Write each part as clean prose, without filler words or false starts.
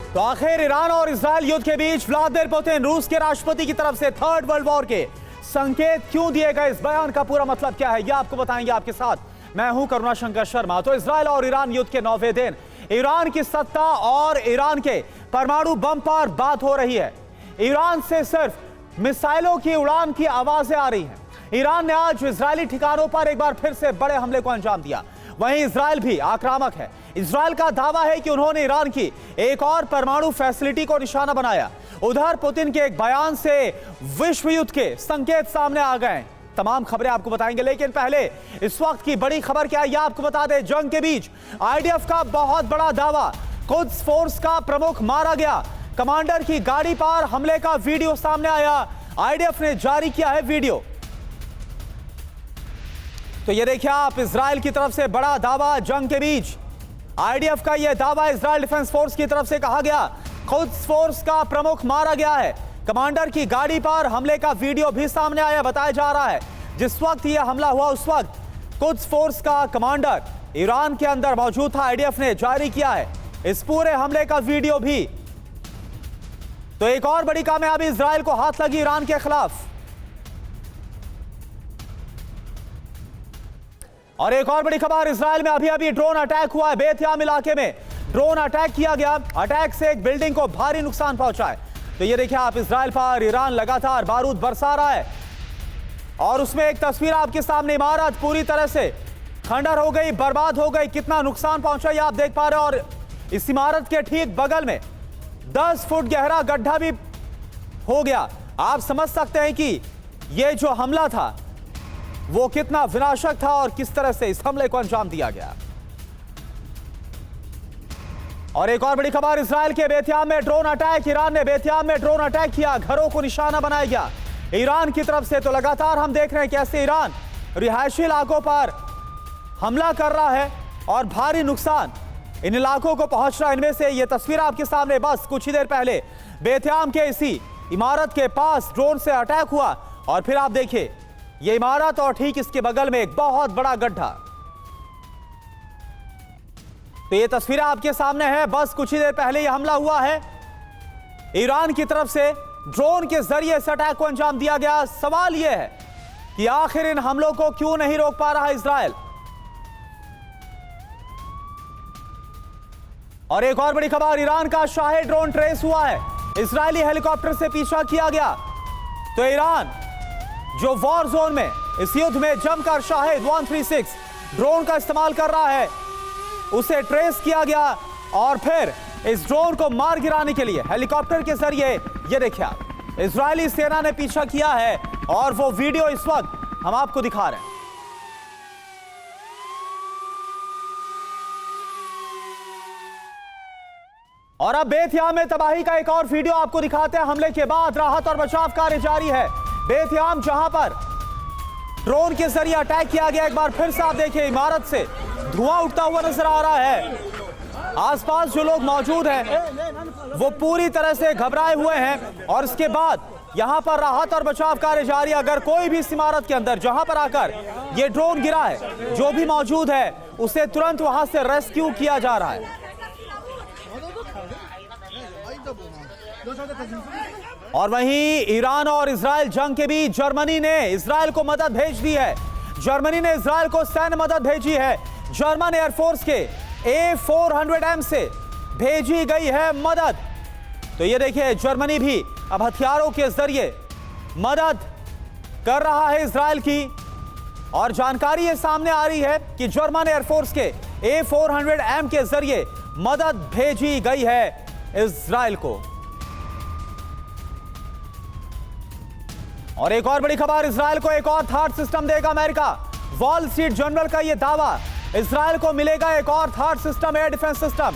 तो आखिर ईरान और इजराइल युद्ध के बीच व्लादिमीर पुतिन रूस के राष्ट्रपति की तरफ से थर्ड वर्ल्ड वॉर के संकेत क्यों दिए गए, इस बयान का पूरा मतलब क्या है, यह आपको बताएंगे। आपके साथ मैं हूं करुणाशंकर शर्मा। तो इजराइल और ईरान युद्ध के 9वें दिन ईरान की सत्ता और ईरान के परमाणु बम पर बात हो रही है। ईरान से सिर्फ मिसाइलों की उड़ान की आवाजें आ रही हैं। ईरान ने आज इजरायली ठिकानों पर एक बार फिर से बड़े हमले को अंजाम दिया। वहीं इजराइल भी आक्रामक है। इजराइल का दावा है कि उन्होंने ईरान की एक और परमाणु फैसिलिटी को निशाना बनाया। उधर पुतिन के एक बयान से विश्व युद्ध के संकेत सामने आ गए। तमाम खबरें आपको बताएंगे, लेकिन पहले इस वक्त की बड़ी खबर क्या है यह आपको बता दें। जंग के बीच आईडीएफ का बहुत बड़ा दावा, कुद्स फोर्स का प्रमुख मारा गया। कमांडर की गाड़ी पर हमले का वीडियो सामने आया। आईडीएफ ने जारी किया है वीडियो। तो ये देखिए आप, इजराइल की तरफ से बड़ा दावा जंग के बीच। आईडीएफ का यह दावा इजराइल डिफेंस फोर्स की तरफ से कहा गया, कुद्स फोर्स का प्रमुख मारा गया है। कमांडर की गाड़ी पर हमले का वीडियो भी सामने आया। बताया जा रहा है जिस वक्त यह हमला हुआ उस वक्त कुद्स फोर्स का कमांडर ईरान के अंदर मौजूद था। आईडीएफ ने जारी किया है इस पूरे हमले का वीडियो भी। तो एक और बड़ी कामयाबी इजराइल को हाथ लगी ईरान के खिलाफ। और एक और बड़ी खबर, इजराइल में अभी ड्रोन अटैक हुआ है। बेतयाम इलाके में ड्रोन अटैक किया गया। अटैक से एक बिल्डिंग को भारी नुकसान पहुंचा है। तो ये देखिए आप, इजराइल पर ईरान लगातार बारूद बरसा रहा है। और उसमें एक तस्वीर आपके सामने, इमारत पूरी तरह से खंडर हो गई, बर्बाद हो गई। कितना नुकसान पहुंचा ये आप देख पा रहे हैं। और इस इमारत के ठीक बगल में 10 फुट गहरा गड्ढा भी हो गया। आप समझ सकते हैं कि यह जो हमला था वो कितना विनाशक था और किस तरह से इस हमले को अंजाम दिया गया। और एक और बड़ी खबर, इजराइल के बेतयाम में ड्रोन अटैक। ईरान ने बेतयाम में ड्रोन अटैक किया, घरों को निशाना बनाया गया ईरान की तरफ से। तो लगातार हम देख रहे हैं कैसे ईरान रिहायशी इलाकों पर हमला कर रहा है और भारी नुकसान इन इलाकों को पहुंच रहा है। इनमें से ये तस्वीर आपके सामने, बस कुछ ही देर पहले बेतयाम के इसी इमारत के पास ड्रोन से अटैक हुआ। और फिर आप देखिए ये इमारत और ठीक इसके बगल में एक बहुत बड़ा गड्ढा। तो ये तस्वीरें आपके सामने है, बस कुछ ही देर पहले यह हमला हुआ है। ईरान की तरफ से ड्रोन के जरिए इस अटैक को अंजाम दिया गया। सवाल यह है कि आखिर इन हमलों को क्यों नहीं रोक पा रहा इजराइल। और एक और बड़ी खबर, ईरान का शाहे ड्रोन ट्रेस हुआ है। इजरायली हेलीकॉप्टर से पीछा किया गया। तो ईरान जो वॉर जोन में इस युद्ध में जमकर शाहिद 136 ड्रोन का इस्तेमाल कर रहा है, उसे ट्रेस किया गया और फिर इस ड्रोन को मार गिराने के लिए हेलीकॉप्टर के जरिए ये देखिए आप, इजरायली सेना ने पीछा किया है। और वो वीडियो इस वक्त हम आपको दिखा रहे हैं। और अब बेतयाम में तबाही का एक और वीडियो आपको दिखाते हैं। हमले के बाद राहत और बचाव कार्य जारी है। बेतयाम जहां पर ड्रोन के जरिए अटैक किया गया, एक बार फिर से आप देखिए इमारत से धुआं उठता हुआ नजर आ रहा है। आसपास जो लोग मौजूद हैं वो पूरी तरह से घबराए हुए हैं। और इसके बाद यहां पर राहत और बचाव कार्य जारी। अगर कोई भी इस इमारत के अंदर जहां पर आकर ये ड्रोन गिरा है, जो भी मौजूद है उसे तुरंत वहां से रेस्क्यू किया जा रहा है। और वहीं ईरान और इजराइल जंग के बीच जर्मनी ने इजराइल को मदद भेज दी है। जर्मनी ने इजराइल को सैन्य मदद भेजी है। जर्मन एयरफोर्स के A400M से भेजी गई है मदद। तो ये देखिए जर्मनी भी अब हथियारों के जरिए मदद कर रहा है इजराइल की। और जानकारी ये सामने आ रही है कि जर्मन एयरफोर्स के A400M के जरिए मदद भेजी गई है इजराइल को। और एक और बड़ी खबर, इजराइल को एक और थार्ड सिस्टम देगा अमेरिका। वॉल स्ट्रीट जर्नल का यह दावा, इजराइल को मिलेगा एक और third system, air defence system.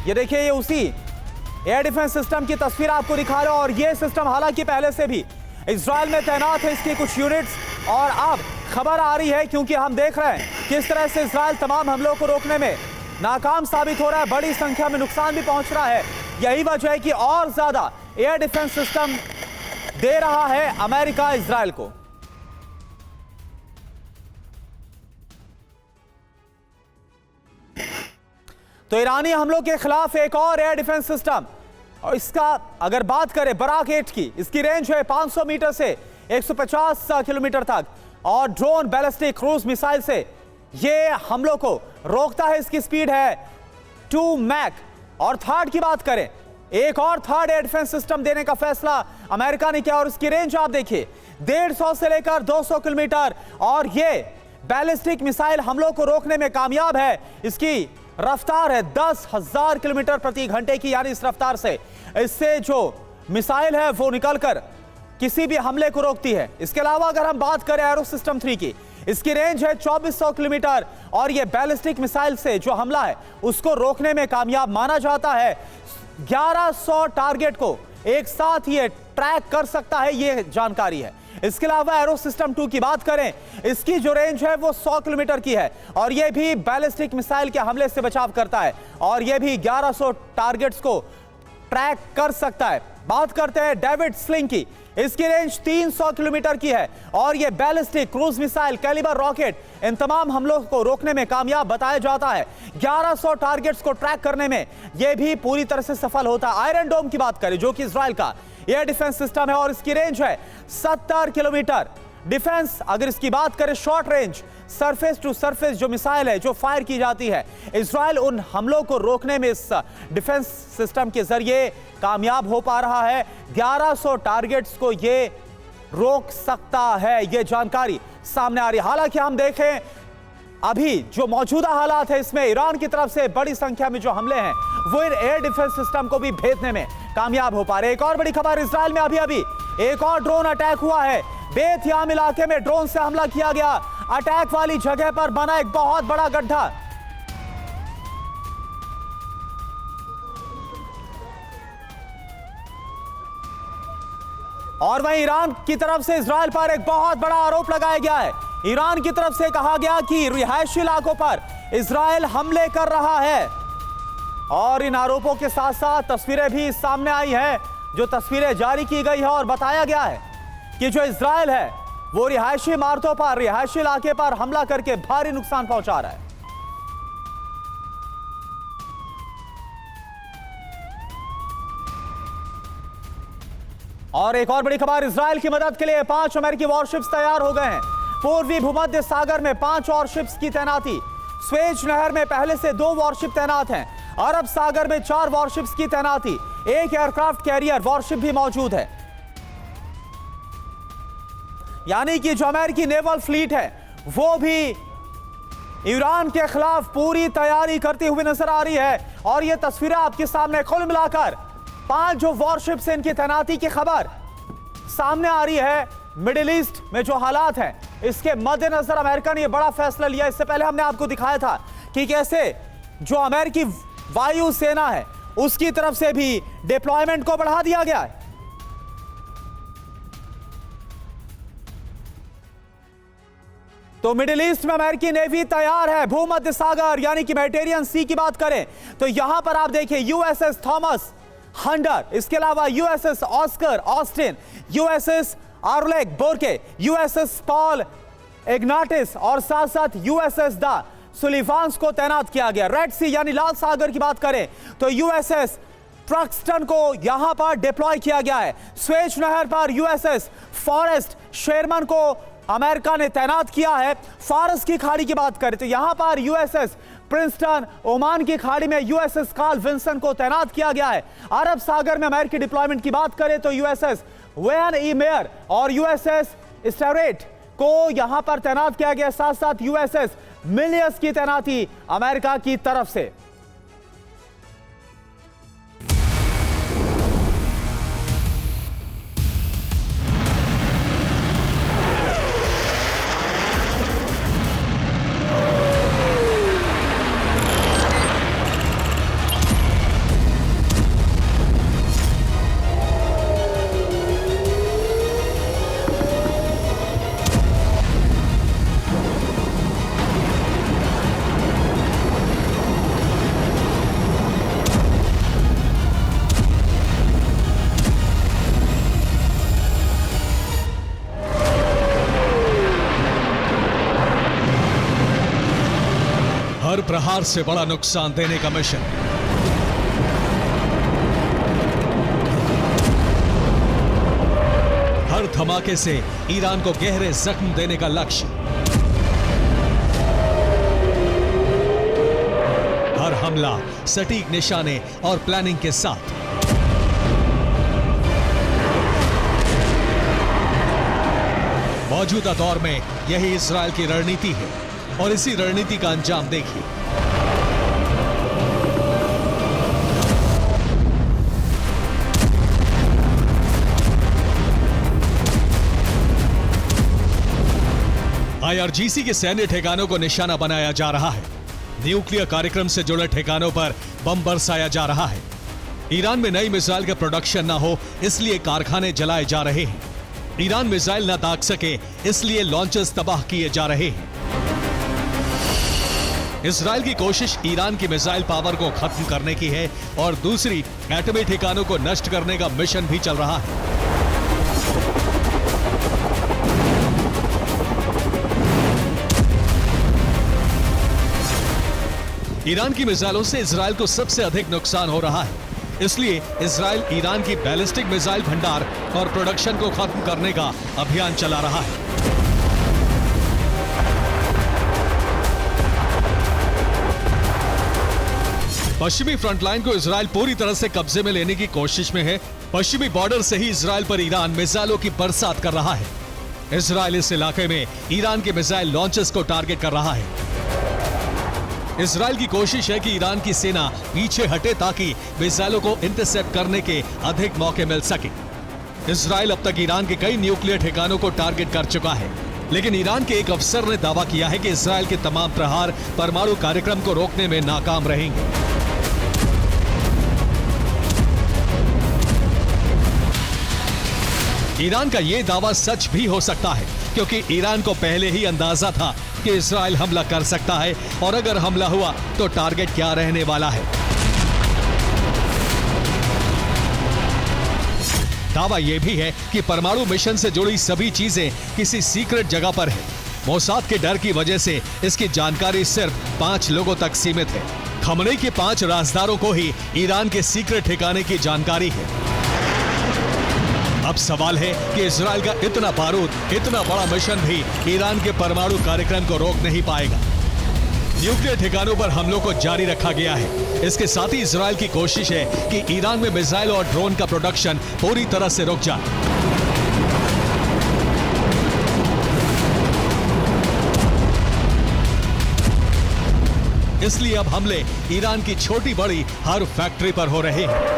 ये देखिए ये उसी एयर डिफेंस सिस्टम की तस्वीर आपको दिखा रहे हो। और ये सिस्टम हालांकि पहले से भी इजराइल में तैनात है, इसकी कुछ यूनिट्स। और अब खबर आ रही है क्योंकि हम देख रहे हैं किस तरह से इजराइल तमाम हमलों को रोकने में नाकाम साबित हो रहा है। बड़ी संख्या में नुकसान भी पहुंच रहा है। यही वजह है कि और ज्यादा एयर डिफेंस सिस्टम दे रहा है अमेरिका इजराइल को। तो ईरानी हमलों के खिलाफ एक और एयर डिफेंस सिस्टम और इसका अगर बात करें बराक 8 की, इसकी रेंज है 500 मीटर से 150 किलोमीटर तक और ड्रोन बैलिस्टिक क्रूज मिसाइल से ये हमलों को रोकता है। इसकी स्पीड है 2 मैक। और थर्ड की बात करें, एक और थर्ड एयर डिफेंस सिस्टम देने का फैसला अमेरिका ने किया और इसकी रेंज आप देखिए 150 से लेकर 200 किलोमीटर और ये बैलिस्टिक मिसाइल हमलों को रोकने में कामयाब है। इसकी रफ्तार है 10,000 किलोमीटर प्रति घंटे की, यानी इस रफ्तार से इससे जो मिसाइल है वो निकलकर किसी भी हमले को रोकती है। इसके अलावा अगर हम बात करें एरो सिस्टम 3 की, इसकी रेंज है 2400 किलोमीटर और यह बैलिस्टिक मिसाइल से जो हमला है उसको रोकने में कामयाब माना जाता है। 1100 टारगेट को एक साथ ये ट्रैक कर सकता है, ये जानकारी है। इसके अलावा एरो सिस्टम 2 की बात करें, इसकी जो रेंज है वो 100 किलोमीटर की है और यह भी बैलिस्टिक मिसाइल के हमले से बचाव करता है और यह भी 1100 टारगेट्स को ट्रैक कर सकता है। बात करते हैं डेविड स्लिंग की, इसकी रेंज 300 किलोमीटर की है और यह ballistic cruise missile, Kalibr rocket, इन तमाम हमलों को रोकने में कामयाब बताया जाता है। 1100 टारगेट्स को ट्रैक करने में यह भी पूरी तरह से सफल होता है। आयरन डोम की बात करें जो कि इजराइल का एयर डिफेंस सिस्टम है और इसकी रेंज है 70 किलोमीटर। डिफेंस अगर इसकी बात करें, short range surface to surface जो मिसाइल है जो फायर की जाती है, इजराइल उन हमलों को रोकने में इस डिफेंस सिस्टम के जरिए कामयाब हो पा रहा है। 1100 टारगेट्स को ये रोक सकता है, ये जानकारी सामने आ रही है। हालांकि हम देखें अभी जो मौजूदा हालात है इसमें ईरान की तरफ से बड़ी संख्या में जो हमले हैं वो इन एयर डिफेंस सिस्टम को भी भेदने में कामयाब हो पा रहे। एक और बड़ी खबर, इजराइल में अभी एक और ड्रोन अटैक हुआ है। बेत याम इलाके में ड्रोन से हमला किया गया। अटैक वाली जगह पर बना एक बहुत बड़ा गड्ढा। और वहीं ईरान की तरफ से इजराइल पर एक बहुत बड़ा आरोप लगाया गया है। ईरान की तरफ से कहा गया कि रिहायशी इलाकों पर इजराइल हमले कर रहा है और इन आरोपों के साथ साथ तस्वीरें भी सामने आई हैं, जो तस्वीरें जारी की गई है और बताया गया है कि जो इजराइल है वो रिहायशी इमारतों पर, रिहायशी इलाके पर हमला करके भारी नुकसान पहुंचा रहा है। और एक और बड़ी खबर, इजराइल की मदद के लिए 5 अमेरिकी वॉरशिप्स तैयार हो गए हैं। पूर्वी भूमध्य सागर में 5 वॉरशिप्स की तैनाती। स्वेज नहर में पहले से 2 वॉरशिप तैनात हैं। अरब सागर में 4 वॉरशिप्स की तैनाती। एक एयरक्राफ्ट कैरियर वॉरशिप भी मौजूद है। यानी कि जो अमेरिकी नेवल फ्लीट है वो भी ईरान के खिलाफ पूरी तैयारी करती हुई नजर आ रही है। और ये तस्वीरें आपके सामने, कुल मिलाकर 5 जो वॉरशिप्स हैं इनकी तैनाती की खबर सामने आ रही है। मिडिल ईस्ट में जो हालात हैं इसके मद्देनजर अमेरिका ने यह बड़ा फैसला लिया। इससे पहले हमने आपको दिखाया था कि कैसे जो अमेरिकी वायु सेना है उसकी तरफ से भी डिप्लॉयमेंट को बढ़ा दिया गया है। तो मिडिल ईस्ट में अमेरिकी नेवी तैयार है। भूमध्य सागर यानी कि मेडिटेरियन सी की बात करें तो यहां पर आप देखिए यूएसएस थॉमस हंटर, इसके अलावा USS Oscar Austin, USS Arleigh Burke, USS Paul Ignatius और साथ साथ यूएसएस द सुलिवान्स को तैनात किया गया। रेड सी यानी लाल सागर की बात करें तो यूएसएस ट्रक्सटन को यहां पर डिप्लॉय किया गया है। स्वेज नहर पर यूएसएस फॉरेस्ट शेरमन को अमेरिका ने तैनात किया है। फारस की खाड़ी की बात करें तो यहां पर यूएसएस प्रिंसटन, ओमान की खाड़ी में यूएसएस कार्ल विंसन को तैनात किया गया है। अरब सागर में अमेरिकी डिप्लॉयमेंट की बात करें तो यूएसएस वेन ई मेयर और यूएसएस स्टेरेट को यहां पर तैनात किया गया। साथ साथ यूएसएस मिलियस की तैनाती अमेरिका की तरफ से। हर प्रहार से बड़ा नुकसान देने का मिशन। हर धमाके से ईरान को गहरे जख्म देने का लक्ष्य, हर हमला सटीक निशाने और प्लानिंग के साथ। मौजूदा दौर में यही इस्राएल की रणनीति है और इसी रणनीति का अंजाम देखिए। आईआरजीसी के सैन्य ठिकानों को निशाना बनाया जा रहा है। न्यूक्लियर कार्यक्रम से जुड़े ठिकानों पर बम बरसाया जा रहा है। ईरान में नई मिसाइल का प्रोडक्शन ना हो इसलिए कारखाने जलाए जा रहे हैं। ईरान मिसाइल न दाग सके इसलिए लॉन्चर्स तबाह किए जा रहे हैं। इस्राएल की कोशिश ईरान की मिसाइल पावर को खत्म करने की है और दूसरी एटमी ठिकानों को नष्ट करने का मिशन भी चल रहा है। ईरान की मिसाइलों से इस्राएल को सबसे अधिक नुकसान हो रहा है, इसलिए इस्राएल ईरान की बैलिस्टिक मिसाइल भंडार और प्रोडक्शन को खत्म करने का अभियान चला रहा है। पश्चिमी फ्रंटलाइन को इस्राएल पूरी तरह से कब्जे में लेने की कोशिश में है। पश्चिमी बॉर्डर से ही इस्राएल पर ईरान मिसाइलों की बरसात कर रहा है। इस्राएल इस इलाके में ईरान के मिसाइल लॉन्चर्स को टारगेट कर रहा है। इस्राएल की कोशिश है कि ईरान की सेना पीछे हटे ताकि मिसाइलों को इंटरसेप्ट करने के अधिक मौके मिल सके। इस्राएल अब तक ईरान के कई न्यूक्लियर ठिकानों को टारगेट कर चुका है, लेकिन ईरान के एक अफसर ने दावा किया है कि इस्राएल के तमाम प्रहार परमाणु कार्यक्रम को रोकने में नाकाम रहेंगे। ईरान का यह दावा सच भी हो सकता है, क्योंकि ईरान को पहले ही अंदाजा था कि इस्राएल हमला कर सकता है और अगर हमला हुआ तो टारगेट क्या रहने वाला है। दावा यह भी है कि परमाणु मिशन से जुड़ी सभी चीजें किसी सीक्रेट जगह पर है। मोसाद के डर की वजह से इसकी जानकारी सिर्फ 5 लोगों तक सीमित है। खमनेई के 5 राजदारों को ही ईरान के सीक्रेट ठिकाने की जानकारी है। अब सवाल है कि इस्राएल का इतना बारूद, इतना बड़ा मिशन भी ईरान के परमाणु कार्यक्रम को रोक नहीं पाएगा। न्यूक्लियर ठिकानों पर हमलों को जारी रखा गया है। इसके साथ ही इस्राएल की कोशिश है कि ईरान में मिसाइल और ड्रोन का प्रोडक्शन पूरी तरह से रुक जाए। इसलिए अब हमले ईरान की छोटी बड़ी हर फैक्ट्री पर हो रहे हैं।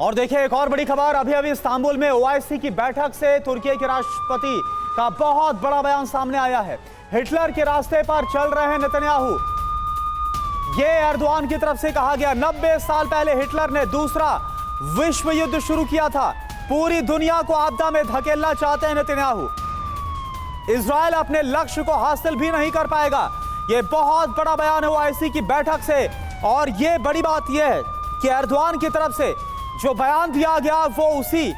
और देखिए एक और बड़ी खबर, अभी अभी इस्तांबुल में ओआईसी की बैठक से तुर्की के राष्ट्रपति का बहुत बड़ा बयान सामने आया है। हिटलर के रास्ते पर चल रहे हैं नेतन्याहू, ये एर्दोआन की तरफ से कहा गया। 90 साल पहले हिटलर ने दूसरा विश्व युद्ध शुरू किया था। पूरी दुनिया को आपदा में धकेलना चाहते हैं नेतन्याहू। इजराइल अपने लक्ष्य को हासिल भी नहीं कर पाएगा। यह बहुत बड़ा बयान है ओआईसी की बैठक से। और यह बड़ी बात यह है कि एर्दोआन की तरफ से जो बयान दिया गया वो उसी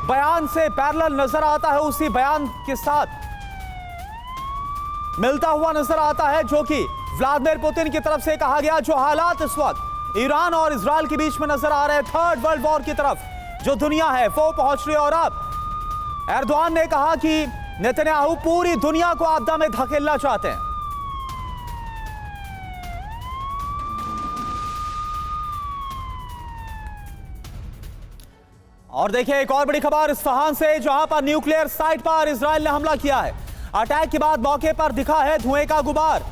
बयान से पैरेलल नजर आता है, उसी बयान के साथ मिलता हुआ नजर आता है जो कि व्लादिमीर पुतिन की तरफ से कहा गया। जो हालात इस वक्त ईरान और इजराइल के बीच में नजर आ रहे हैं, थर्ड वर्ल्ड वॉर की तरफ जो दुनिया है वो पहुंच रही है। और अब एर्दोआन ने कहा कि नेतन्याहू पूरी दुनिया को आपदा में धकेलना चाहते हैं। और देखिए एक और बड़ी खबर इस्फहान से, जहां पर न्यूक्लियर साइट पर इजराइल ने हमला किया है। अटैक के बाद मौके पर दिखा है धुएं का गुबार।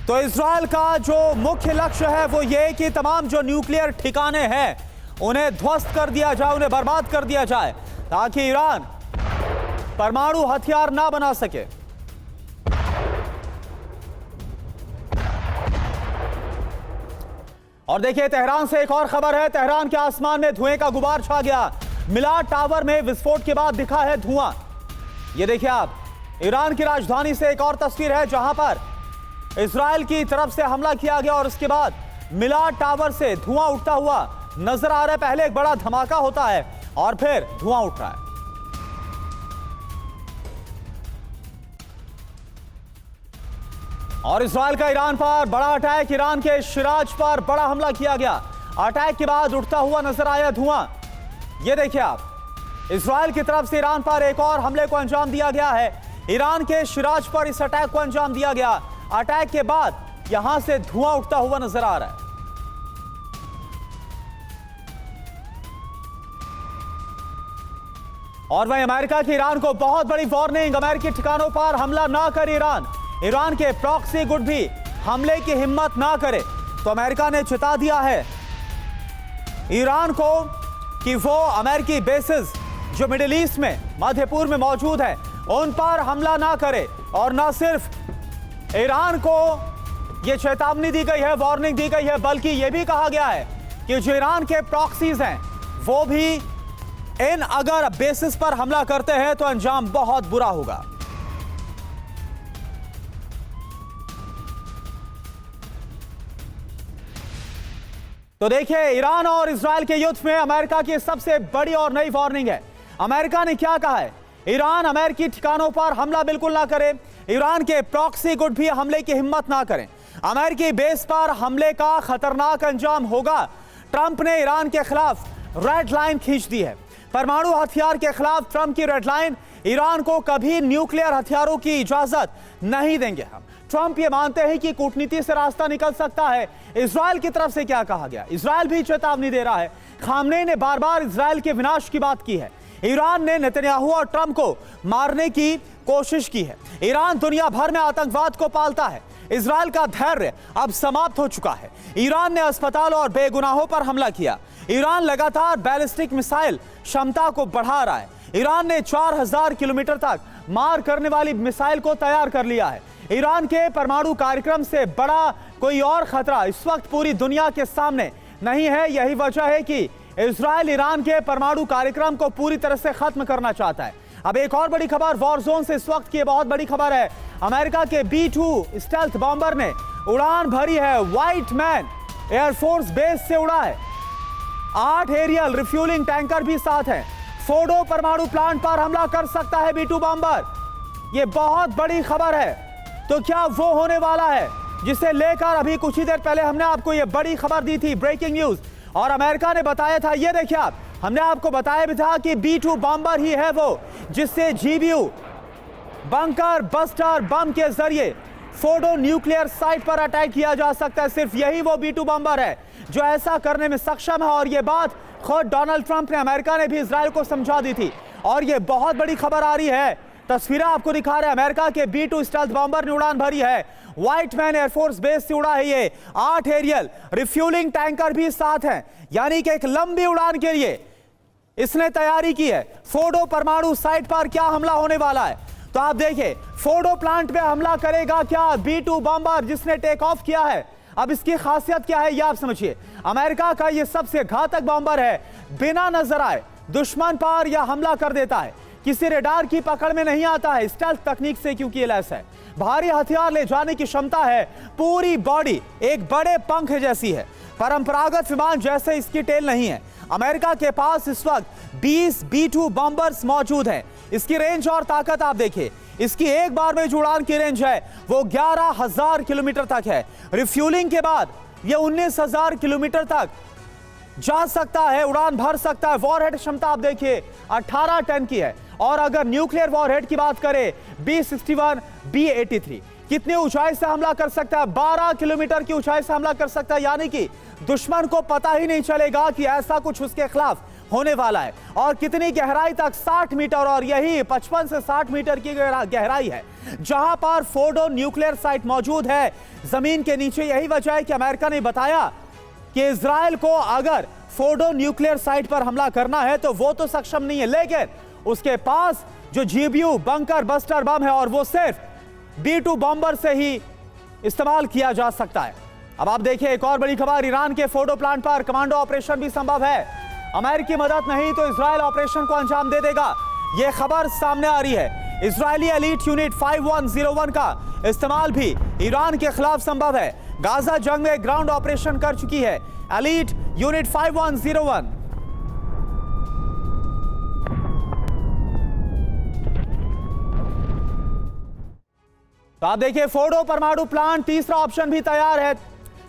तो इजराइल का जो मुख्य लक्ष्य है वो ये कि तमाम जो न्यूक्लियर ठिकाने हैं उन्हें ध्वस्त कर दिया जाए, उन्हें बर्बाद कर दिया जाए, ताकि ईरान परमाणु हथियार ना बना सके। और देखिए तेहरान से एक और खबर है। तेहरान के आसमान में धुएं का गुबार छा गया। मिलाद टावर में विस्फोट के बाद दिखा है धुआं। ये देखिए आप, ईरान की राजधानी से एक और तस्वीर है जहां पर इजराइल की तरफ से हमला किया गया और उसके बाद मिलाद टावर से धुआं उठता हुआ नजर आ रहा है। पहले एक बड़ा धमाका होता है और फिर धुआं उठ रहा है। और इजराइल का ईरान पर बड़ा अटैक, ईरान के शिराज पर बड़ा हमला किया गया। अटैक के बाद उठता हुआ नजर आया धुआं। ये देखिए आप, इजराइल की तरफ से ईरान पर एक और हमले को अंजाम दिया गया है। ईरान के शिराज पर इस अटैक को अंजाम दिया गया। अटैक के बाद यहां से धुआं उठता हुआ नजर आ रहा है। और वहीं अमेरिका की ईरान को बहुत बड़ी वार्निंग, अमेरिकी ठिकानों पर हमला ना करे ईरान। ईरान के प्रॉक्सी गुट भी हमले की हिम्मत ना करे, तो अमेरिका ने चेता दिया है ईरान को कि वो अमेरिकी बेसिस जो मिडिल ईस्ट में, मध्य पूर्व में मौजूद है, उन पर हमला ना करे। और ना सिर्फ ईरान को यह चेतावनी दी गई है, वार्निंग दी गई है, बल्कि यह भी कहा गया है कि जो ईरान के प्रॉक्सीज हैं वो भी इन अगर बेसिस पर हमला करते हैं तो अंजाम बहुत बुरा होगा। तो देखिए, ईरान और इजराइल के युद्ध में अमेरिका की सबसे बड़ी और नई वार्निंग है। अमेरिका ने क्या कहा है? ईरान अमेरिकी ठिकानों पर हमला बिल्कुल ना करे, ईरान के प्रॉक्सी गुट भी हमले की हिम्मत ना करें। अमेरिकी बेस पर हमले का खतरनाक अंजाम होगा। ट्रंप ने ईरान के खिलाफ रेड लाइन खींच दी है। परमाणु हथियार के खिलाफ ट्रंप की रेड लाइन, ईरान को कभी न्यूक्लियर हथियारों की इजाजत नहीं देंगे हम। ट्रंप ये मानते हैं कि कूटनीति से रास्ता निकल सकता है। इजराइल की तरफ से क्या कहा गया? इजराइल भी चेतावनी दे रहा है। खामनेई ने बार बार इजराइल के विनाश की बात की है। ईरान ने नेतन्याहू और ट्रंप को मारने की कोशिश की है। ईरान दुनिया भर में आतंकवाद को पालता है। इजराइल का धैर्य अब समाप्त हो चुका है। ईरान ने अस्पताल और बेगुनाहों पर हमला किया। ईरान लगातार बैलिस्टिक मिसाइल क्षमता को बढ़ा रहा है। ईरान ने 4000 किलोमीटर तक मार करने वाली मिसाइल को तैयार कर लिया है। ईरान के परमाणु कार्यक्रम से बड़ा कोई और खतरा इस वक्त पूरी दुनिया के सामने नहीं है। यही वजह है कि इजराइल ईरान के परमाणु कार्यक्रम को पूरी तरह से खत्म करना चाहता है। अब एक और बड़ी खबर वॉर जोन से इस वक्त की बहुत बड़ी खबर है। अमेरिका के B-2 स्टेल्थ बॉम्बर ने उड़ान भरी है। व्हाइट मैन एयरफोर्स बेस से उड़ा है। 8 एरियल रिफ्यूलिंग टैंकर भी साथ हैं। फोर्डो परमाणु प्लांट पर हमला कर सकता है B-2 बॉम्बर। यह बहुत बड़ी खबर है। तो क्या वो होने वाला है जिसे लेकर अभी कुछ ही देर पहले हमने आपको यह बड़ी खबर दी थी, ब्रेकिंग न्यूज, और अमेरिका ने बताया था। ये देखिए आप, हमने आपको बताया भी था कि B-2 बॉम्बर ही है वो जिससे GBU बंकर बस्टर बम के जरिए फोर्डो न्यूक्लियर साइट पर अटैक किया जा सकता है। सिर्फ यही वो B-2 बॉम्बर है जो ऐसा करने में सक्षम है। और यह बात खुद डोनाल्ड ट्रंप ने, अमेरिका ने भी इजराइल को समझा दी थी। और यह बहुत बड़ी खबर आ रही है। तस्वीरें आपको दिखा रहे हैं। अमेरिका के B-2 स्टेल्थ बॉम्बर ने उड़ान भरी है। व्हाइट मैन एयरफोर्स बेस से उड़ा है ये। 8 एरियल रिफ्यूलिंग टैंकर भी साथ हैं, यानी कि एक लंबी उड़ान के लिए इसने तैयारी की है। फोर्डो परमाणु साइट पर क्या हमला होने वाला है, तो आप देखिए, फोर्डो प्लांट पे हमला करेगा क्या B-2 बॉम्बर जिसने टेक ऑफ किया है। अब इसकी खासियत क्या है ये आप समझिए। अमेरिका का ये सबसे घातक बॉम्बर है। बिना नजर आए दुश्मन पर यह हमला कर देता है। किसी रेडार की पकड़ में नहीं आता है, स्टेल्थ तकनीक से, क्योंकि ये लैस है। भारी हथियार ले जाने की क्षमता है। पूरी बॉडी एक बड़े पंख जैसी है। परंपरागत विमान जैसे इसकी टेल नहीं है। अमेरिका के पास इस वक्त 20 B-2 बॉम्बर्स मौजूद हैं। इसकी रेंज और ताकत आप देखिए। इसकी एक बार में जो उड़ान की रेंज है वो 11,000 किलोमीटर तक है। रिफ्यूलिंग के बाद ये 19,000 किलोमीटर तक जा सकता है, उड़ान भर सकता है। वॉरहेड क्षमता आप देखिए 18 टन की है। और अगर न्यूक्लियर वॉरहेड की बात करें, B-61 B-83 कितनी ऊंचाई से हमला कर सकता है? 12 किलोमीटर की ऊंचाई से हमला कर सकता है, यानी कि दुश्मन को पता ही नहीं चलेगा कि ऐसा कुछ उसके खिलाफ होने वाला है। और कितनी गहराई तक? 60 मीटर, और यही 55 से 60 मीटर की गहराई है जहां पर फोर्डो न्यूक्लियर साइट मौजूद है जमीन के नीचे। यही वजह है कि अमेरिका ने बताया कि इजराइल को अगर फोर्डो न्यूक्लियर साइट पर हमला करना है तो वो तो सक्षम नहीं है, लेकिन उसके पास जो GBU बंकर बस्टर बम है और वो सिर्फ B-2 बॉम्बर से ही इस्तेमाल किया जा सकता है। अब आप देखिए, एक और बड़ी खबर, ईरान के फोर्डो प्लांट पर कमांडो ऑपरेशन भी संभव है। अमेरिकी मदद नहीं तो इजराइल ऑपरेशन को अंजाम दे देगा, यह खबर सामने आ रही है। इजरायली एलीट यूनिट 5101 का इस्तेमाल भी ईरान के खिलाफ संभव है। गाजा जंग में ग्राउंड ऑपरेशन कर चुकी है एलीट यूनिट 5101। तो आप देखिए फोर्डो परमाणु प्लांट, तीसरा ऑप्शन भी तैयार है।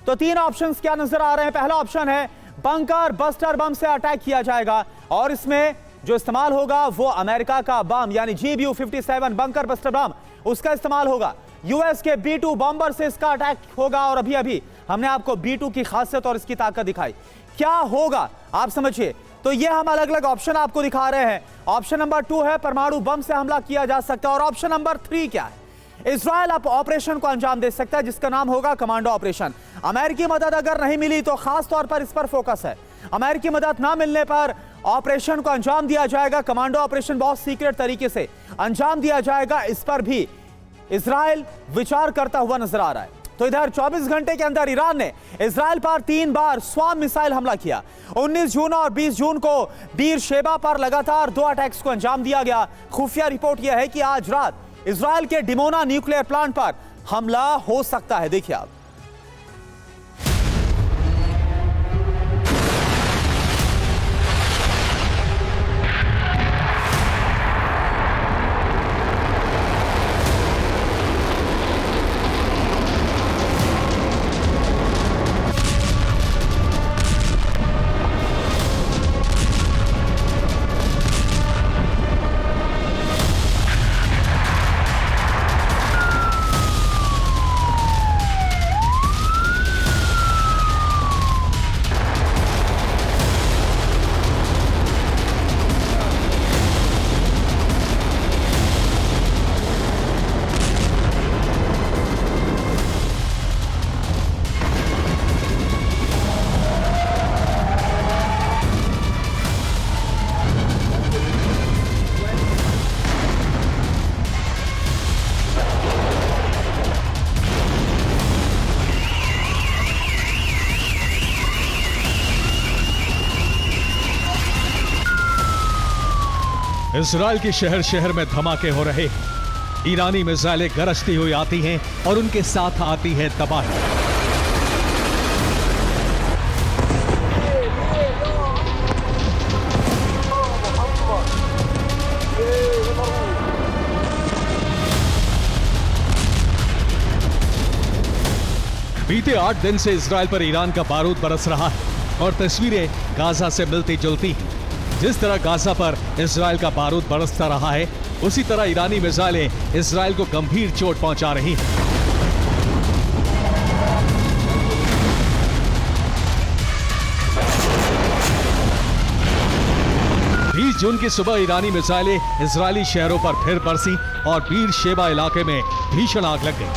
तो तीन ऑप्शंस क्या नजर आ रहे हैं? पहला ऑप्शन है बंकर बस्टर बम से अटैक किया जाएगा और इसमें जो इस्तेमाल होगा वो अमेरिका का बम यानी GBU-57 बंकर बस्टर बम, उसका इस्तेमाल होगा। यूएस के B-2 बॉम्बर से इसका अटैक होगा और अभी अभी हमने आपको B-2 की खासियत और इसकी ताकत दिखाई। क्या होगा आप समझिए। तो ये हम अलग अलग ऑप्शन आपको दिखा रहे हैं। ऑप्शन नंबर 2 है परमाणु बम से हमला किया जा सकता है और ऑप्शन नंबर 3 क्या है? इजराइल अब ऑपरेशन को अंजाम दे सकता है जिसका नाम होगा कमांडो ऑपरेशन। अमेरिकी मदद अगर नहीं मिली तो खास तौर पर इस पर फोकस है। अमेरिकी मदद ना मिलने पर ऑपरेशन को अंजाम दिया जाएगा, कमांडो ऑपरेशन बहुत सीक्रेट तरीके से अंजाम दिया जाएगा। इस पर भी इजराइल विचार करता हुआ नजर आ रहा है। तो इधर 24 घंटे के अंदर ईरान ने इजराइल पर 3 बार स्वाम मिसाइल हमला किया। 19 जून और 20 जून को बीर शेबा पर लगातार 2 अटैक्स को अंजाम दिया गया। खुफिया रिपोर्ट यह है कि आज रात इजराइल के डिमोना न्यूक्लियर प्लांट पर हमला हो सकता है। देखिए आप, इजराइल के शहर शहर में धमाके हो रहे हैं। ईरानी मिसाइलें गरजती हुई आती हैं और उनके साथ आती है तबाही। बीते 8 दिन से इजराइल पर ईरान का बारूद बरस रहा है और तस्वीरें गाजा से मिलती जुलती हैं। जिस तरह गाजा पर इजराइल का बारूद बरसता रहा है, उसी तरह ईरानी मिसाइलें इजराइल को गंभीर चोट पहुंचा रही हैं। जून की सुबह ईरानी मिसाइलें इजरायली शहरों पर फिर बरसी और बीर शेबा इलाके में भीषण आग लग गई।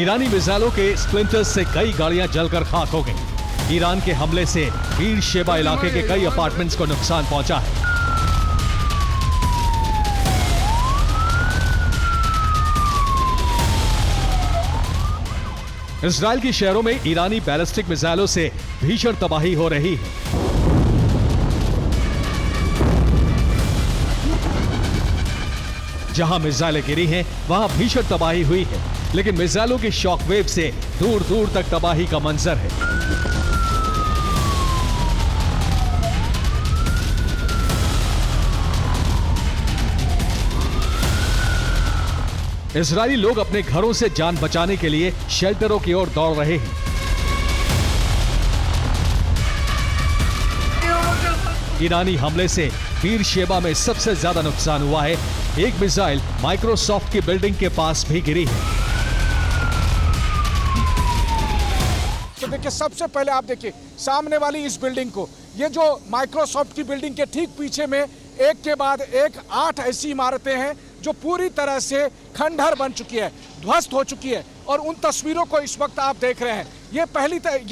ईरानी मिसाइलों के स्प्लिंटर्स से कई गाड़ियां जलकर खाक हो गईं। ईरान के हमले से बीर शेबा इलाके के कई अपार्टमेंट्स को नुकसान पहुंचा है। इजराइल के शहरों में ईरानी बैलिस्टिक मिसाइलों से भीषण तबाही हो रही है। जहां मिसाइलें गिरी हैं, वहां भीषण तबाही हुई है, लेकिन मिसाइलों के शॉकवेव से दूर दूर तक तबाही का मंजर है। इजरायली लोग अपने घरों से जान बचाने के लिए शेल्टरों की ओर दौड़ रहे हैं। ईरानी हमले से बीर शेबा में सबसे ज्यादा नुकसान हुआ है। एक मिसाइल माइक्रोसॉफ्ट की बिल्डिंग के पास भी गिरी है। तो देखिए, सबसे पहले आप देखिए सामने वाली इस बिल्डिंग को, ये जो माइक्रोसॉफ्ट की बिल्डिंग के ठीक पीछे में एक के बाद एक 8 ऐसी इमारतें हैं जो पूरी तरह से खंडहर बन चुकी है, ध्वस्त हो चुकी है। और उन तस्वीरों को इस वक्त आप देख रहे हैं। ये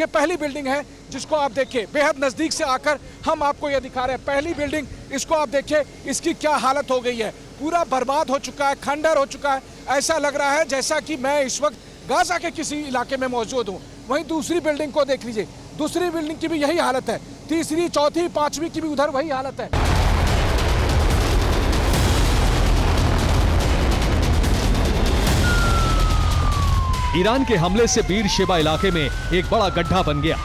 पहली बिल्डिंग है जिसको आप देखिए, बेहद नजदीक से आकर हम आपको ये दिखा रहे हैं। पहली बिल्डिंग, इसको आप देखिए, इसकी क्या हालत हो गई है। पूरा बर्बाद हो चुका है, खंडहर हो चुका है। ऐसा लग रहा है जैसा कि मैं इस वक्त गाजा के किसी इलाके में मौजूद हूँ। वहीं दूसरी बिल्डिंग को देख लीजिए, दूसरी बिल्डिंग की भी यही हालत है। तीसरी, चौथी, पांचवी की भी उधर वही हालत है। ईरान के हमले से बीर शेबा इलाके में एक बड़ा गड्ढा बन गया।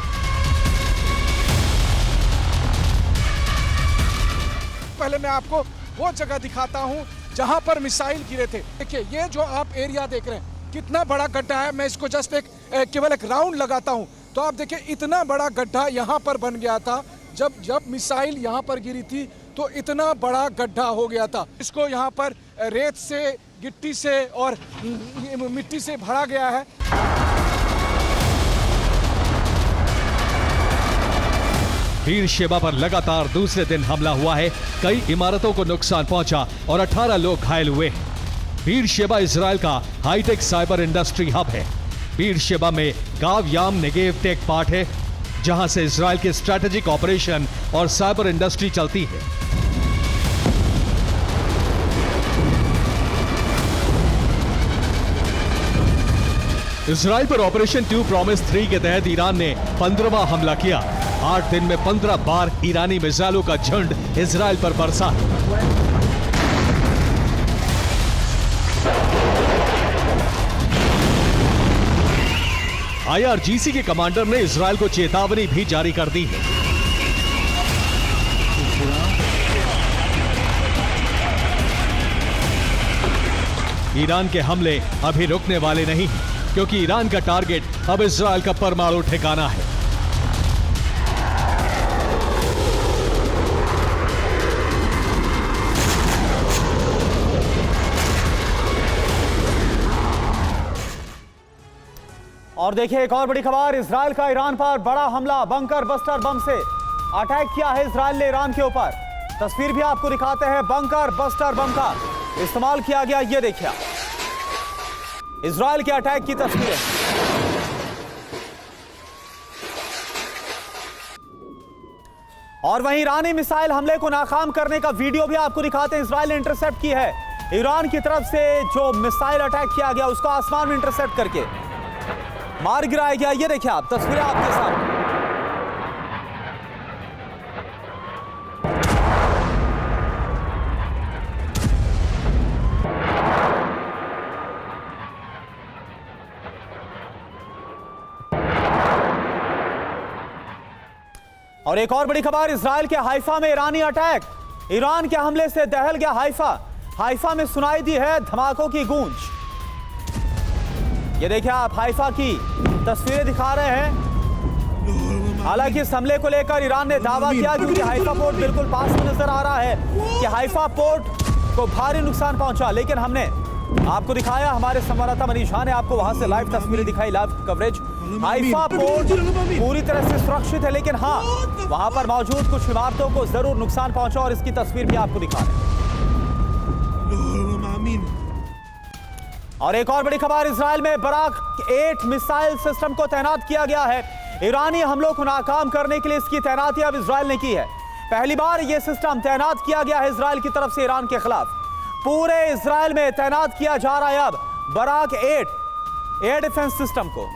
पहले मैं आपको वो जगह दिखाता हूं जहां पर मिसाइल गिरे थे। देखिए ये जो आप एरिया देख रहे हैं कितना बड़ा गड्ढा है। मैं इसको जस्ट केवल एक राउंड लगाता हूं तो आप देखिए इतना बड़ा गड्ढा यहां पर बन गया था। जब मिसाइल यहां पर गिरी थी तो इतना बड़ा गड्ढा हो गया था। इसको यहां पर रेत से, गिट्टी से और मिट्टी से भरा गया है। बीरशेबा पर लगातार दूसरे दिन हमला हुआ है। कई इमारतों को नुकसान पहुंचा और 18 लोग घायल हुए हैं। बीरशेबा इजराइल का हाईटेक साइबर इंडस्ट्री हब है। बीरशेबा में गाव याम नेगेव टेक पार्ट है, जहां से इजराइल के स्ट्रैटेजिक ऑपरेशन और साइबर इंडस्ट्री चलती है। इजराइल पर ऑपरेशन 2 प्रॉमिस 3 के तहत ईरान ने 15वां हमला किया। 8 दिन में 15 बार ईरानी मिसाइलों का झुंड इजराइल पर बरसा। IRGC के कमांडर ने इजराइल को चेतावनी भी जारी कर दी है। ईरान के हमले अभी रुकने वाले नहीं हैं, क्योंकि ईरान का टारगेट अब इजराइल का परमाणु ठिकाना है। और देखिए एक और बड़ी खबर, इजराइल का ईरान पर बड़ा हमला, बंकर बस्टर बम से अटैक किया है इजराइल ने ईरान के ऊपर। तस्वीर भी आपको दिखाते हैं, बंकर बस्टर बम का इस्तेमाल किया गया। ये देखिए इजराइल के अटैक की तस्वीरें। और वहीं ईरानी मिसाइल हमले को नाकाम करने का वीडियो भी आपको दिखाते हैं। इजराइल ने इंटरसेप्ट की है ईरान की तरफ से जो मिसाइल अटैक किया गया उसको आसमान में इंटरसेप्ट करके मार गिराया गया। ये देखिए आप तस्वीरें आपके सामने। और एक और बड़ी खबर, इजराइल के हाइफा में ईरानी अटैक। ईरान के हमले से दहल गया हाइफा। हाइफा में सुनाई दी है धमाकों की गूंज। ये देखिए आप हाइफा की तस्वीरें दिखा रहे हैं। हालांकि इस हमले को लेकर ईरान ने दावा किया क्योंकि हाइफा पोर्ट बिल्कुल पास में नजर आ रहा है कि हाइफा पोर्ट को भारी नुकसान पहुंचा। लेकिन हमने आपको दिखाया, हमारे संवाददाता मनीष झा ने आपको वहां से लाइव तस्वीरें दिखाई, लाइव कवरेज। हाइफा पोर्ट पूरी तरह से सुरक्षित है, लेकिन हाँ वहां पर मौजूद कुछ इमारतों को जरूर नुकसान पहुंचा और इसकी तस्वीर भी आपको दिखा रहे हैं। और एक और बड़ी खबर, इजराइल में बराक 8 मिसाइल सिस्टम को तैनात किया गया है। ईरानी हमलों को नाकाम करने के लिए इसकी तैनाती अब इजराइल ने की है। पहली बार यह सिस्टम तैनात किया गया है इजराइल की तरफ से ईरान के खिलाफ। पूरे इजराइल में तैनात किया जा रहा है अब बराक 8 एयर डिफेंस सिस्टम को।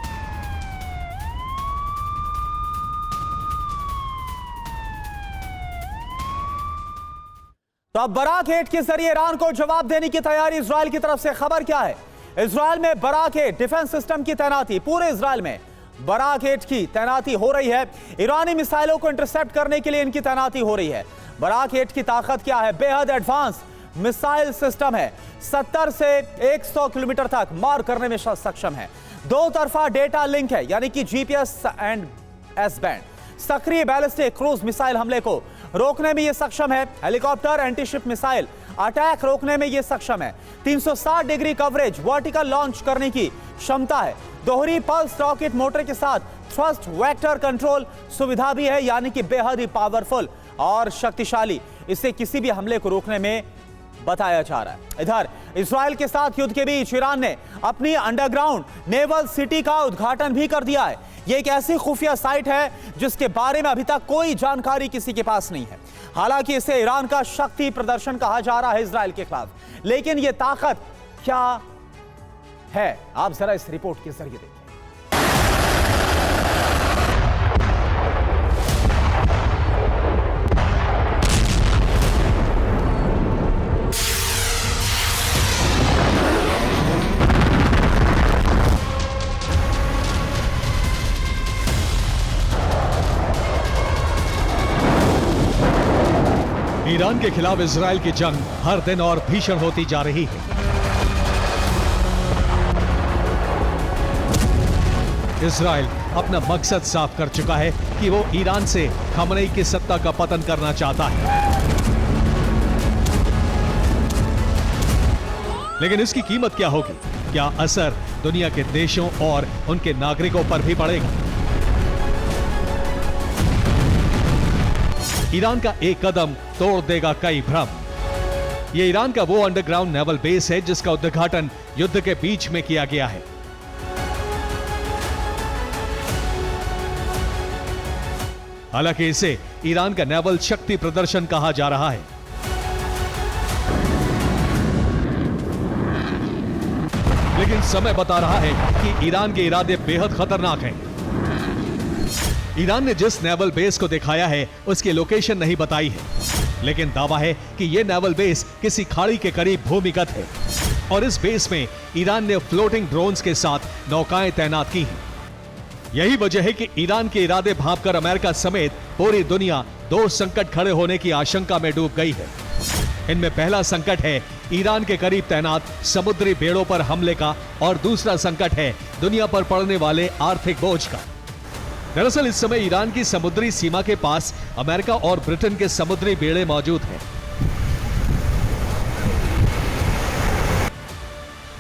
तो अब बराक 8 के जरिए ईरान को जवाब देने की तैयारी इजराइल की तरफ से। खबर क्या है, इजराइल में बराक 8 डिफेंस सिस्टम की तैनाती, पूरे इजराइल में बराक 8 की तैनाती हो रही है। ईरानी मिसाइलों को इंटरसेप्ट करने के लिए इनकी तैनाती हो रही है। बराक 8 की ताकत क्या है, बेहद एडवांस मिसाइल सिस्टम है। 70 से 100 किलोमीटर तक मार करने में सक्षम है। 2 तरफा डेटा लिंक है, यानी कि जीपीएस एंड एस बैंड। सक्रिय बैलिस्टिक क्रूज मिसाइल हमले को रोकने में यह सक्षम है। हेलीकॉप्टर एंटीशिप मिसाइल अटैक रोकने में यह सक्षम है। 360 डिग्री कवरेज, वर्टिकल लॉन्च करने की क्षमता है। दोहरी पल्स रॉकेट मोटर के साथ थ्रस्ट वेक्टर कंट्रोल सुविधा भी है, यानी कि बेहद ही पावरफुल और शक्तिशाली। इससे किसी भी हमले को रोकने में बताया जा रहा है। इधर इजराइल के साथ युद्ध के बीच ईरान ने अपनी अंडरग्राउंड नेवल सिटी का उद्घाटन भी कर दिया है। यह एक ऐसी खुफिया साइट है जिसके बारे में अभी तक कोई जानकारी किसी के पास नहीं है। हालांकि इसे ईरान का शक्ति प्रदर्शन कहा जा रहा है इजराइल के खिलाफ, लेकिन यह ताकत क्या है, आप जरा इस रिपोर्ट के जरिए देखिए। ईरान के खिलाफ इजराइल की जंग हर दिन और भीषण होती जा रही है। इजराइल अपना मकसद साफ कर चुका है कि वो ईरान से खमनेई की सत्ता का पतन करना चाहता है, लेकिन इसकी कीमत क्या होगी? क्या असर दुनिया के देशों और उनके नागरिकों पर भी पड़ेगा? ईरान का एक कदम तोड़ देगा कई भ्रम। यह ईरान का वो अंडरग्राउंड नेवल बेस है जिसका उद्घाटन युद्ध के बीच में किया गया है। हालांकि इसे ईरान का नेवल शक्ति प्रदर्शन कहा जा रहा है। लेकिन समय बता रहा है कि ईरान के इरादे बेहद खतरनाक हैं। ईरान ने जिस नेवल बेस को दिखाया है उसकी लोकेशन नहीं बताई है, लेकिन दावा है कि यह नेवल बेस किसी खाड़ी के करीब भूमिगत है और इस बेस में ईरान ने फ्लोटिंग ड्रोन्स के साथ नौकाएं तैनात की हैं। यही वजह है कि ईरान के इरादे भांपकर अमेरिका समेत पूरी दुनिया दो संकट खड़े होने की आशंका में डूब गई है। इनमें पहला संकट है ईरान के करीब तैनात समुद्री बेड़ों पर हमले का और दूसरा संकट है दुनिया पर पड़ने वाले आर्थिक बोझ का। दरअसल इस समय ईरान की समुद्री सीमा के पास अमेरिका और ब्रिटेन के समुद्री बेड़े मौजूद हैं,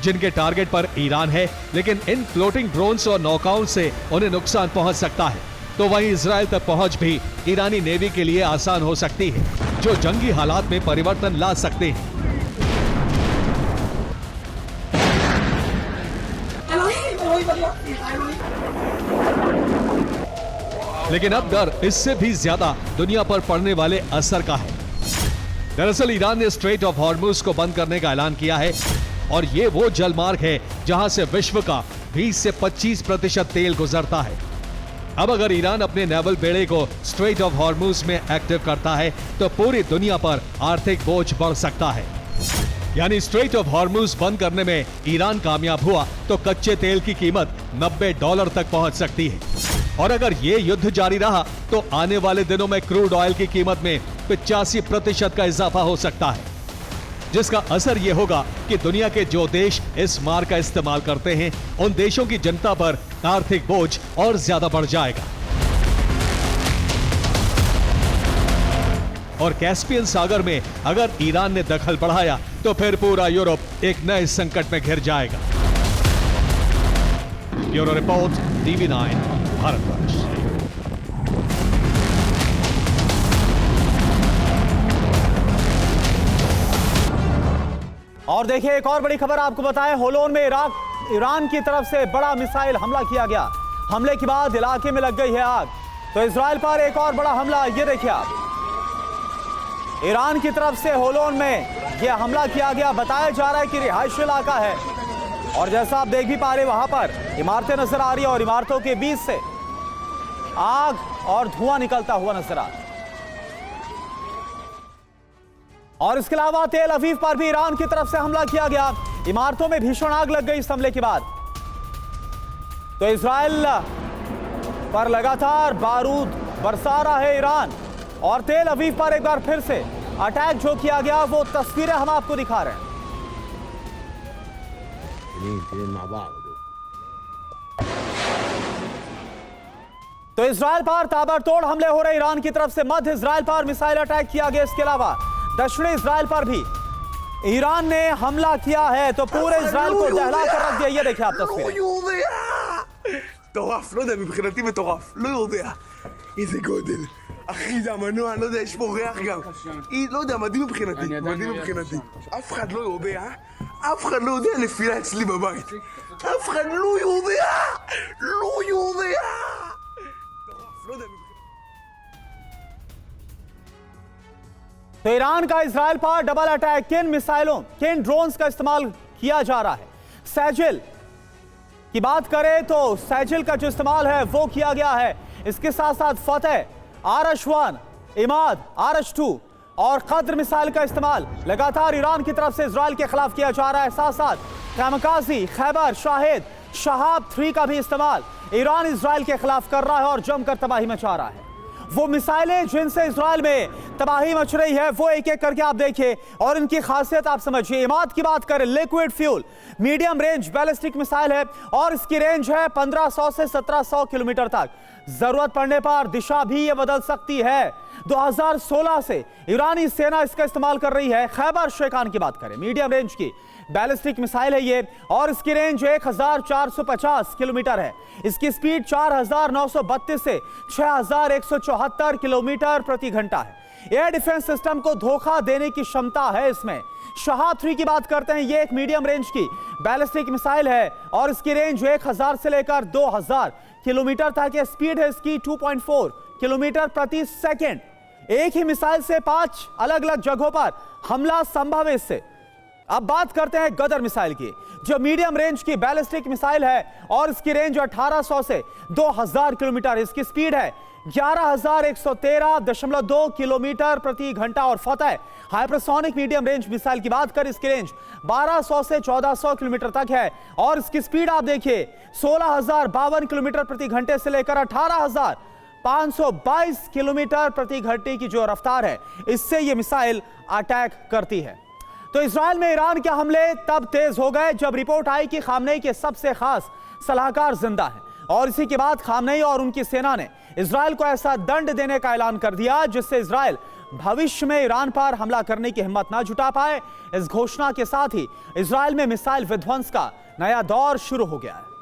जिनके टारगेट पर ईरान है, लेकिन इन फ्लोटिंग ड्रोन्स और नौकाओं से उन्हें नुकसान पहुंच सकता है। तो वहीं इजराइल तक पहुंच भी ईरानी नेवी के लिए आसान हो सकती है, जो जंगी हालात में परिवर्तन ला सकते हैं। लेकिन अब डर इससे भी ज्यादा दुनिया पर पड़ने वाले असर का है। दरअसल ईरान ने स्ट्रेट ऑफ हॉर्मुज को बंद करने का ऐलान किया है और ये वो जलमार्ग है जहां से विश्व का 20 से 25% तेल गुजरता है। अब अगर ईरान अपने नेवल बेड़े को स्ट्रेट ऑफ हॉर्मुज में एक्टिव करता है तो पूरी दुनिया पर आर्थिक बोझ बढ़ सकता है। यानी स्ट्रेट ऑफ हॉर्मुज बंद करने में ईरान कामयाब हुआ तो कच्चे तेल की कीमत $90 तक पहुंच सकती है और अगर ये युद्ध जारी रहा तो आने वाले दिनों में क्रूड ऑयल की कीमत में 85% का इजाफा हो सकता है, जिसका असर यह होगा कि दुनिया के जो देश इस मार्ग का इस्तेमाल करते हैं उन देशों की जनता पर आर्थिक बोझ और ज्यादा बढ़ जाएगा और कैस्पियन सागर में अगर ईरान ने दखल बढ़ाया तो फिर पूरा यूरोप एक नए संकट में घिर जाएगा। Bureau report, TV9 Bharatvarsh. और देखिए एक और बड़ी खबर आपको बताएं, होलोन में ईरान की तरफ से बड़ा मिसाइल हमला किया गया। हमले के बाद इलाके में लग गई है आग। तो इजराइल पर एक और बड़ा हमला, ये देखिए आप, ईरान की तरफ से होलोन में यह हमला किया गया। बताया जा रहा है कि रिहायशी इलाका है और जैसा आप देख भी पा रहे वहां पर इमारतें नजर आ रही है और इमारतों के बीच से आग और धुआं निकलता हुआ नजर आ रहा है। और इसके अलावा तेल अवीव पर भी ईरान की तरफ से हमला किया गया। इमारतों में भीषण आग लग गई इस हमले के बाद। तो इजराइल पर लगातार बारूद बरसा रहा है ईरान और तेल अवीव पर एक बार फिर से अटैक जो किया गया वो तस्वीरें हम आपको दिखा रहे हैं। तो इजराइल पर ताबड़तोड़ हमले हो रहे ईरान की तरफ से। मध्य इजराइल पर मिसाइल अटैक किया गया। इसके अलावा दक्षिणी इजराइल पर भी ईरान ने हमला किया है। तो पूरे इजराइल को दहला कर रख दिया। ये देखिए आप तस्वीरें। מטורף, לא יודע, מבחינתי מטורף, לא יודע איזה גודל. אחי, זה המנוע, אני לא יודע, יש פה ריח גם. לא יודע, מדהים מבחינתי, מדהים מבחינתי. אף אחד לא יודע, אף אחד לא יודע נפילה אצלי בבית. אף אחד לא יודע, לא יודע. מטורף, לא יודע. तो ईरान का इजराइल पर डबल अटैक। किन मिसाइलों, किन ड्रोन्स का इस्तेमाल किया जा रहा है? सैजिल की बात करें तो सैजिल का जो इस्तेमाल है वो किया गया है। इसके साथ साथ फतेह, आरश-1, इमाद, आरश-2 और कद्र मिसाइल का इस्तेमाल लगातार ईरान की तरफ से इजराइल के खिलाफ किया जा रहा है। साथ साथ कामकाजी, खैबर, शाहिद, शहाब 3 का भी इस्तेमाल ईरान इजराइल के खिलाफ कर रहा है और जमकर तबाही मचा रहा है। वो मिसाइलें जिनसे इजराइल में तबाही मच रही है वो एक एक करके आप देखिए और इनकी खासियत आप समझिए। इमाद की बात करें, liquid fuel medium range ballistic missile है और इसकी रेंज है 1500 से 1700 किलोमीटर तक। जरूरत पड़ने पर दिशा भी ये बदल सकती है। 2016 से ईरानी सेना इसका इस्तेमाल कर रही है। खैबर शेखान की बात करें, मीडियम रेंज की बैलिस्टिक मिसाइल है ये और इसकी रेंज 1450 किलोमीटर है। इसकी स्पीड 4932 से 6174 किलोमीटर प्रति घंटा है। एयर डिफेंस सिस्टम को धोखा देने की क्षमता है इसमें। शहाब 3 की बात करते हैं, ये एक मीडियम रेंज की बैलिस्टिक मिसाइल है और इसकी रेंज 1000 से लेकर 2000 किलोमीटर तक है। स्पीड है इसकी 2.4 किलोमीटर प्रति सेकेंड। एक ही मिसाइल से 5 अलग अलग जगहों पर हमला संभव है इससे। अब बात करते हैं गदर मिसाइल की, जो मीडियम रेंज की बैलिस्टिक मिसाइल है और इसकी रेंज 1800 से 2000 किलोमीटर। इसकी स्पीड है 11113.2 किलोमीटर प्रति घंटा। और फतह हाइपरसोनिक मीडियम रेंज मिसाइल की बात करें, इसकी रेंज 1200 से 1400 किलोमीटर तक है और इसकी स्पीड आप देखिए 16052 किलोमीटर प्रति घंटे से लेकर 18522 किलोमीटर प्रति घंटे की जो रफ्तार है, इससे यह मिसाइल अटैक करती है। तो इजराइल में ईरान के हमले तब तेज हो गए जब रिपोर्ट आई कि खामनेई के सबसे खास सलाहकार जिंदा हैं और इसी के बाद खामनेई और उनकी सेना ने इजराइल को ऐसा दंड देने का ऐलान कर दिया जिससे इजराइल भविष्य में ईरान पर हमला करने की हिम्मत ना जुटा पाए। इस घोषणा के साथ ही इजराइल में मिसाइल विध्वंस का नया दौर शुरू हो गया है।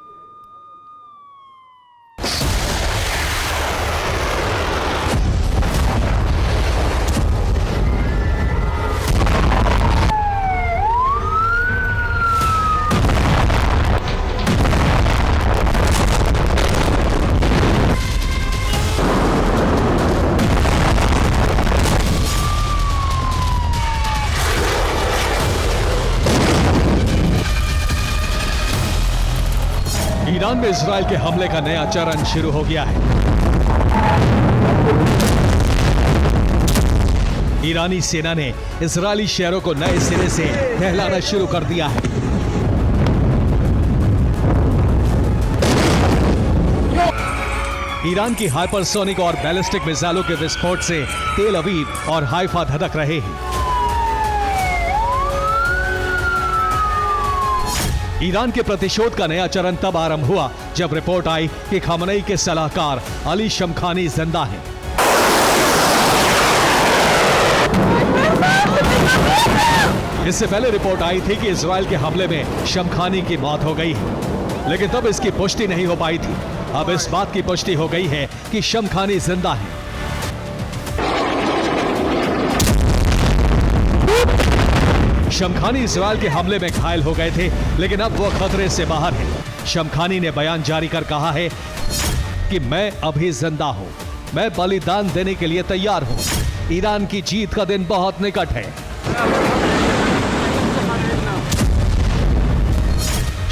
ईरान में इजराइल के हमले का नया चरण शुरू हो गया है। ईरानी सेना ने इजरायली शहरों को नए सिरे से नहलाना शुरू कर दिया है। ईरान की हाइपरसोनिक और बैलिस्टिक मिसाइलों के विस्फोट से तेल अवीव और हाइफा धधक रहे हैं। ईरान के प्रतिशोध का नया चरण तब आरंभ हुआ जब रिपोर्ट आई कि खामनेई के सलाहकार अली शमखानी जिंदा हैं। इससे पहले रिपोर्ट आई थी कि इजराइल के हमले में शमखानी की मौत हो गई है, लेकिन तब इसकी पुष्टि नहीं हो पाई थी। अब इस बात की पुष्टि हो गई है कि शमखानी जिंदा है। शमखानी इजराइल के हमले में घायल हो गए थे, लेकिन अब वो खतरे से बाहर है। शमखानी ने बयान जारी कर कहा है कि मैं अभी जिंदा हूं, मैं बलिदान देने के लिए तैयार हूं। ईरान की जीत का दिन बहुत निकट है।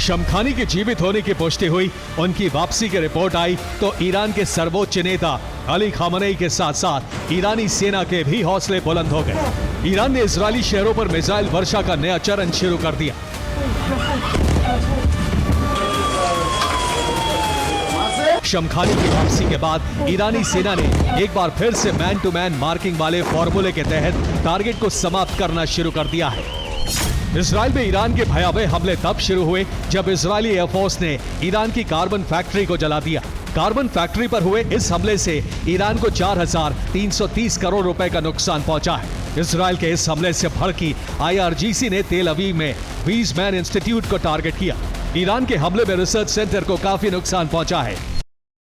शमखानी के जीवित होने की पुष्टि हुई, उनकी वापसी की रिपोर्ट आई तो ईरान के सर्वोच्च नेता अली खामनेई के साथ साथ ईरानी सेना के भी हौसले बुलंद हो गए। ईरान ने इजरायली शहरों पर मिसाइल वर्षा का नया चरण शुरू कर दिया। शमखानी की वापसी के बाद ईरानी सेना ने एक बार फिर से मैन टू मैन मार्किंग वाले फॉर्मूले के तहत टारगेट को समाप्त करना शुरू कर दिया है। इजराइल में ईरान के भयावह हमले तब शुरू हुए जब इजरायली एयरफोर्स ने ईरान की कार्बन फैक्ट्री को जला दिया। कार्बन फैक्ट्री पर हुए इस हमले से ईरान को 4330 करोड़ रुपए का नुकसान पहुंचा है। इजराइल के इस हमले से भड़की IRGC ने तेल अवीव में वीज़मैन इंस्टीट्यूट को टारगेट किया। ईरान के हमले में रिसर्च सेंटर को काफी नुकसान पहुंचा है।